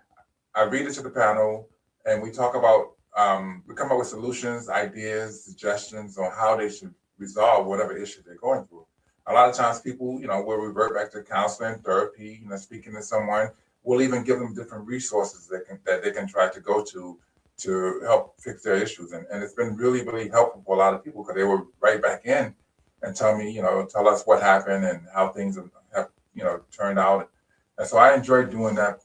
I read it to the panel, and we talk about we come up with solutions, ideas, suggestions on how they should resolve whatever issue they're going through. A lot of times, people, will revert back to counseling, therapy, speaking to someone. We'll even give them different resources that they can try to go to help fix their issues, and it's been really, really helpful for a lot of people because they were right back in and tell us what happened and how things have turned out. And so I enjoyed doing that,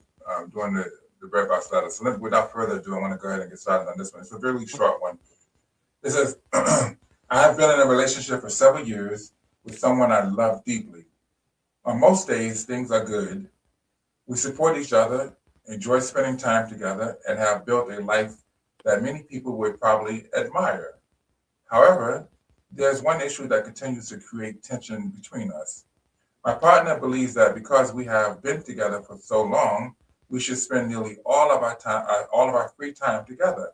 doing the bread box letter. So without further ado, I want to go ahead and get started on this one. It's a really short one. It says, I have been in a relationship for several years with someone I love deeply. On most days, things are good. We support each other, enjoy spending time together, and have built a life that many people would probably admire. However, there's one issue that continues to create tension between us. My partner believes that because we have been together for so long, we should spend nearly all of our free time together.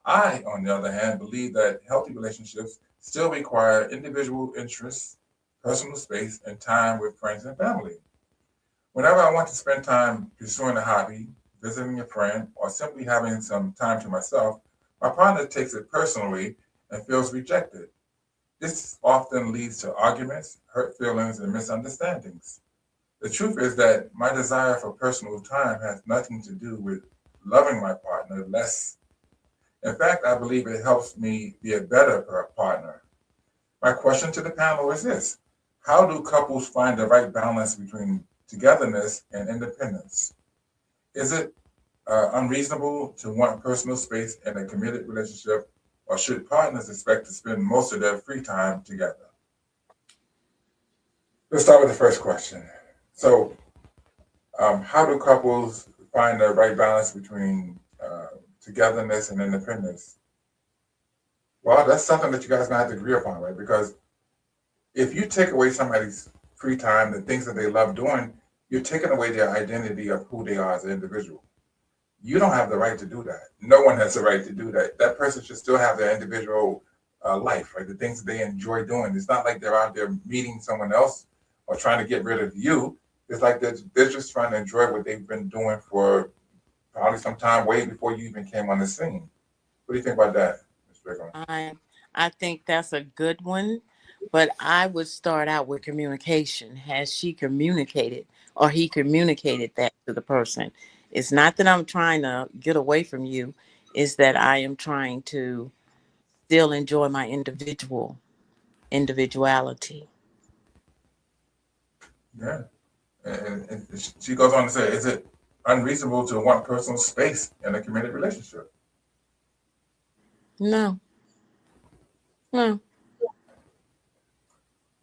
I, on the other hand, believe that healthy relationships still require individual interests, personal space, and time with friends and family. Whenever I want to spend time pursuing a hobby, visiting a friend, or simply having some time to myself, my partner takes it personally and feels rejected. This often leads to arguments, hurt feelings, and misunderstandings. The truth is that my desire for personal time has nothing to do with loving my partner less. In fact, I believe it helps me be a better partner. My question to the panel is this: how do couples find the right balance between togetherness and independence? Is it unreasonable to want personal space in a committed relationship, or should partners expect to spend most of their free time together? Let's start with the first question. So, how do couples find the right balance between togetherness and independence? Well, that's something that you guys gonna have to agree upon, right? Because if you take away somebody's free time, the things that they love doing, you're taking away their identity of who they are as an individual. You don't have the right to do that. No one has the right to do that. That person should still have their individual life, right? The things that they enjoy doing. It's not like they're out there meeting someone else or trying to get rid of you. It's like they're just trying to enjoy what they've been doing for probably some time way before you even came on the scene. What do you think about that, Ms. Strickland? I think that's a good one, but I would start out with communication. Has she communicated or he communicated that to the person? It's not that I'm trying to get away from you, it's that I am trying to still enjoy my individuality. Yeah. And she goes on to say, is it unreasonable to want personal space in a committed relationship? No, no.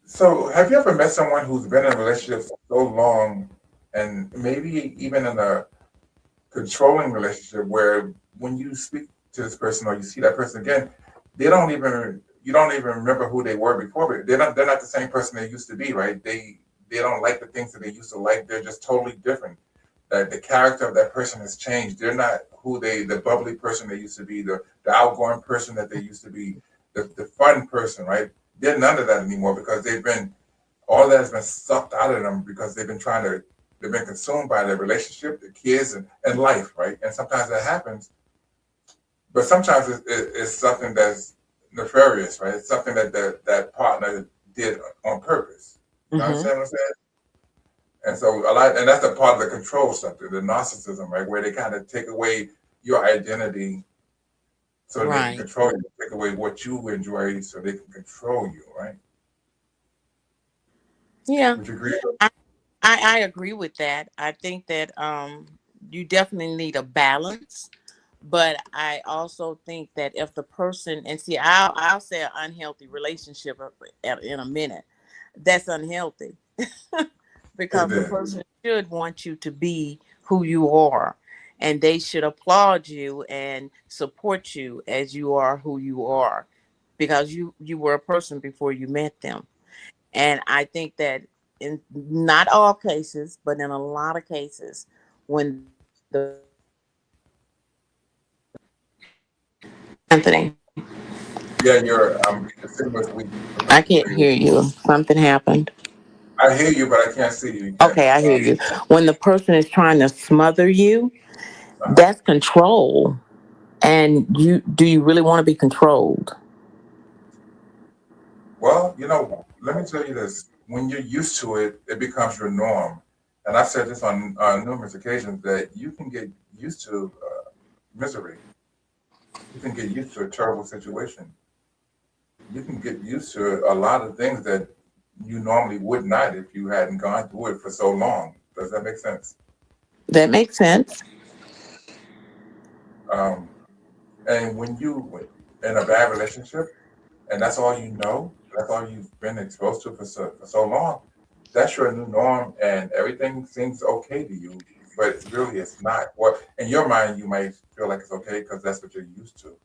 So, have you ever met someone who's been in a relationship for so long and maybe even in a controlling relationship where when you speak to this person or you see that person again, you don't even remember who they were before, but they're not the same person they used to be, right? They don't like the things that they used to like. They're just totally different. The character of that person has changed. They're not the bubbly person they used to be, the outgoing person that they used to be, the fun person, right? They're none of that anymore because all that has been sucked out of them because they've been consumed by their relationship, their kids, and life, right? And sometimes that happens, but sometimes it's something that's nefarious, right? It's something that partner did on purpose. You Hmm. understand what I'm saying? And so and that's the part of the control stuff, the narcissism, right? Where they kind of take away your identity so that they can Right. control you, take away what you enjoy so they can control you, right? Yeah. Would you agree? I agree with that. I think that you definitely need a balance, but I also think that if the person and see, I'll say an unhealthy relationship in a minute. That's unhealthy It because the did. person should want you to be who you are, and they should applaud you and support you as you are who you are, because you were a person before you met them. And I think that in not all cases, but in a lot of cases, when Anthony, Yeah, your signal is weak. I can't hear you. Something happened. I hear you, but I can't see you. You can't. Okay, I hear you. When the person is trying to smother you, Uh-huh. that's control. And you really want to be controlled? Well, let me tell you this. When you're used to it, it becomes your norm. And I've said this on numerous occasions that you can get used to misery. You can get used to a terrible situation. You can get used to a lot of things that you normally would not if you hadn't gone through it for so long. Does that make sense? That makes sense. Um, and when you in a bad relationship, and that's all you know, that's all you've been exposed to for so long, that's your new norm, and everything seems okay to you, but really it's not. Well, in your mind, you might feel like it's okay because that's what you're used to,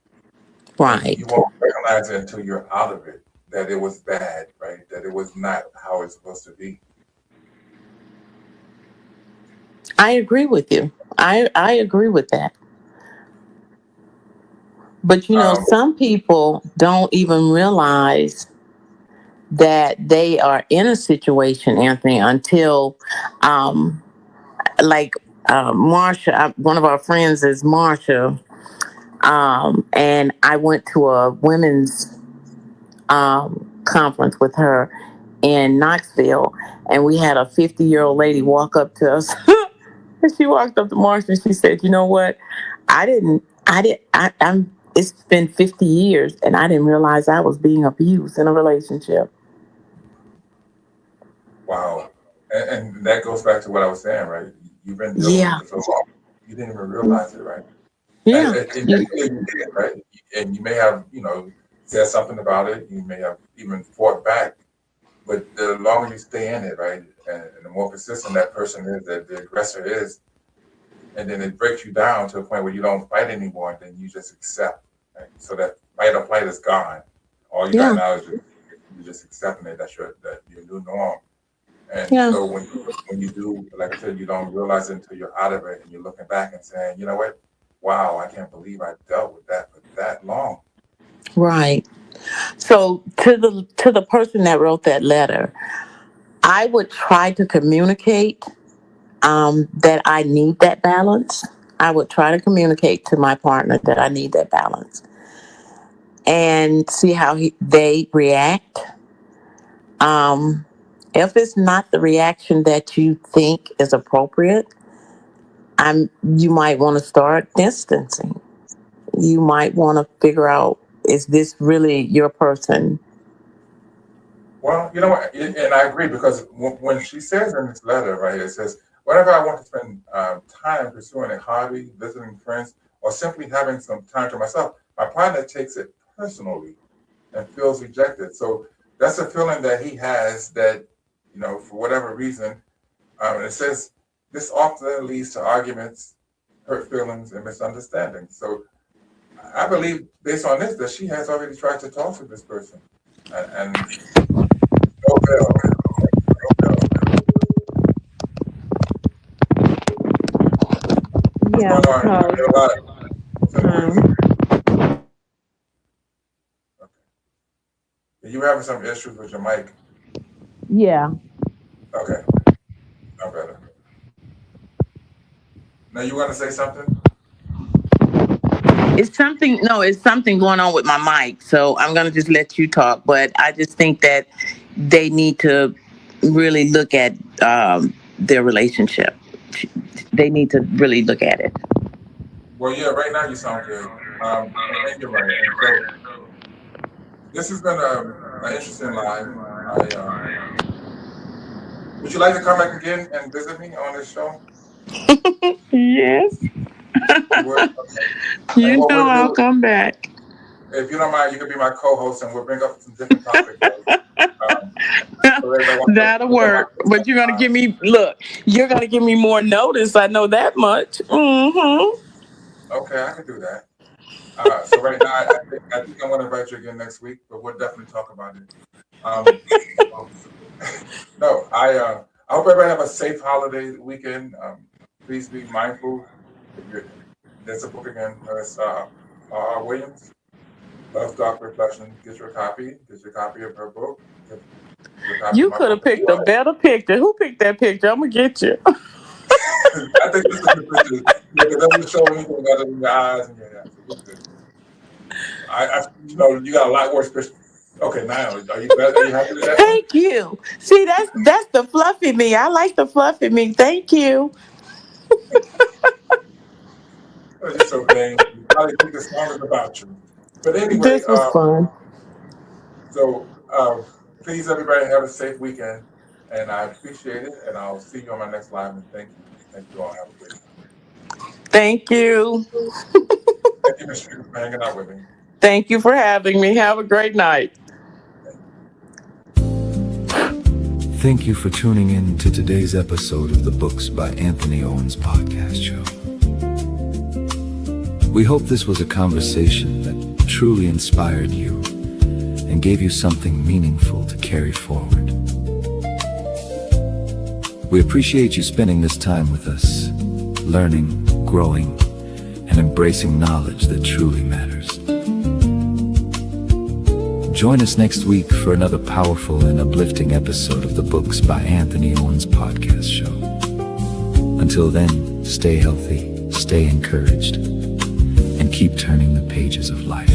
and you Right. won't recognize it until you're out of it that it was bad, right? That it was not how it's supposed to be. I agree with you. I agree with that. But Um, some people don't even realize that they are in a situation, Anthony, until um like Marsha, one of our friends is Marsha, and I went to a women's conference with her in Knoxville, and we had a 50-year-old lady walk up to us. And she walked up to Marsha and she said, "You know what? It's been 50 years and I didn't realize I was being abused in a relationship." Wow. And that goes back to what I was saying, right? You've been dealing Yeah. with it so long, you didn't even realize it, right? Yeah. And initially you did, right? And you may have, said something about it. You may have even fought back. But the longer you stay in it, right, and the more persistent that person is, that the aggressor is, and then it breaks you down to a point where you don't fight anymore, then you just accept. Right? So that fight or flight is gone. All you got now is you're just accepting it. That's your new norm. And so when you do, like I said, you don't realize it until you're out of it, and you're looking back and saying, "You know what? Wow, I can't believe I dealt with that for that long." Right. So to the person that wrote that letter, I would try to communicate that I need that balance. I would try to communicate to my partner that I need that balance and see how they react. If it's not the reaction that you think is appropriate, you might want to start distancing. You might want to figure out, is this really your person? Well, you know what, and I agree, because when she says in this letter, right, it says, "Whenever I want to spend time pursuing a hobby, visiting friends, or simply having some time to myself, my partner takes it personally and feels rejected." So that's a feeling that he has that, for whatever reason, and it says this often leads to arguments, hurt feelings, and misunderstandings. So I believe, based on this, that she has already tried to talk to this person, and no bell. Yeah. You having some issues with your mic? Yeah. Okay. No better. Now you want to say something? It's something going on with my mic. So I'm going to just let you talk. But I just think that they need to really look at their relationship. They need to really look at it. Well, yeah, right now you sound good. And you're right. And so this has been an interesting live. Would you like to come back again and visit me on this show? Yes. You know I'll come back. If you don't mind, you can be my co-host, and we'll bring up some different topics. That'll work. But you're gonna give me more notice. I know that much. Mm-hmm. Okay, I can do that. So right now, I think I'm going to invite you again next week, but we'll definitely talk about it. No, I hope everybody have a safe holiday weekend. Please be mindful. There's a book again. It's Williams, Love, Dark Reflection. Get your copy of her book. You could have picked a better picture. Who picked that picture? I'm gonna get you. I think this is a good picture. It doesn't show anything other than your eyes and your hands. You got a lot worse pictures. Okay, now are you happy with that? Thank you. See, that's the fluffy me. I like the fluffy me. Thank you. You're so vain. You probably think the song is about you. But anyway, This was fun. So please, everybody, have a safe weekend, and I appreciate it. And I'll see you on my next live. And thank you. Thank you all. Have a great time. Thank you. Thank you, Ms. Shooter, for hanging out with me. Thank you for having me. Have a great night. Thank you for tuning in to today's episode of the Books by Anthony Owens podcast show. We hope this was a conversation that truly inspired you and gave you something meaningful to carry forward. We appreciate you spending this time with us, learning, growing, and embracing knowledge that truly matters. Join us next week for another powerful and uplifting episode of the Books by Anthony Owens podcast show. Until then, stay healthy, stay encouraged, and keep turning the pages of life.